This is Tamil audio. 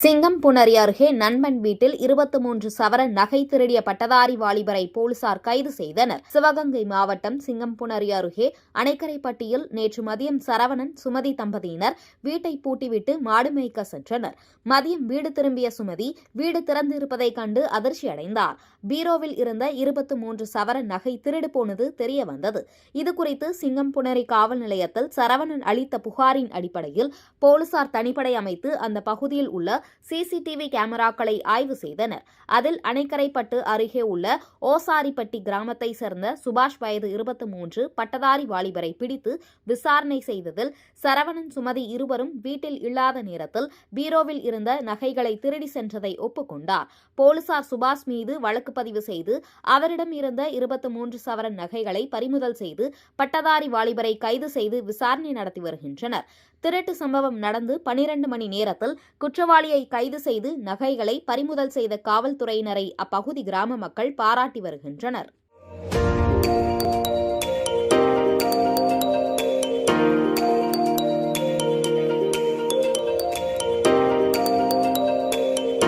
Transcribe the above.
சிங்கம்புணரி அருகே நண்பன் வீட்டில் 23 சவரன் நகை திருடிய பட்டதாரி வாலிபரை போலீசார் கைது செய்தனர். சிவகங்கை மாவட்டம் சிங்கம்புணரி அருகே அணைக்கரைப்பட்டியில் நேற்று மதியம் சரவணன், சுமதி தம்பதியினர் வீட்டை பூட்டிவிட்டு மாடு மேய்க்க சென்றனர். மதியம் வீடு திரும்பிய சுமதி வீடு திறந்திருப்பதைக் கண்டு அதிர்ச்சியடைந்தார். பீரோவில் இருந்த 23 சவரன் நகை திருடு போனது தெரியவந்தது. இதுகுறித்து சிங்கம்புணரி காவல் நிலையத்தில் சரவணன் அளித்த புகாரின் அடிப்படையில் போலீசார் தனிப்படை அமைத்து அந்த பகுதியில் உள்ள சிசிடிவி கேமராக்களை ஆய்வு செய்தனர். அதில் அணைக்கரைப்பட்டு அருகே உள்ள ஓசாரிப்பட்டி கிராமத்தை சேர்ந்த சுபாஷ் வயது 23 பட்டதாரி வாலிபரை பிடித்து விசாரணை செய்ததில் சரவணன், சுமதி இருவரும் வீட்டில் இல்லாத நேரத்தில் பீரோவில் இருந்த நகைகளை திருடி சென்றதை ஒப்புக்கொண்டார். போலீசார் சுபாஷ் மீது வழக்கு பதிவு செய்து அவரிடம் இருந்த 23 சவரன் நகைகளை பறிமுதல் செய்து பட்டதாரி வாலிபரை கைது செய்து விசாரணை நடத்தி வருகின்றனர். திருட்டு சம்பவம் நடந்து 12 மணி நேரத்தில் குற்றவாளியை கைது செய்து நகைகளை பறிமுதல் செய்த காவல்துறையினரை அப்பகுதி கிராம மக்கள் பாராட்டி வருகின்றனர்.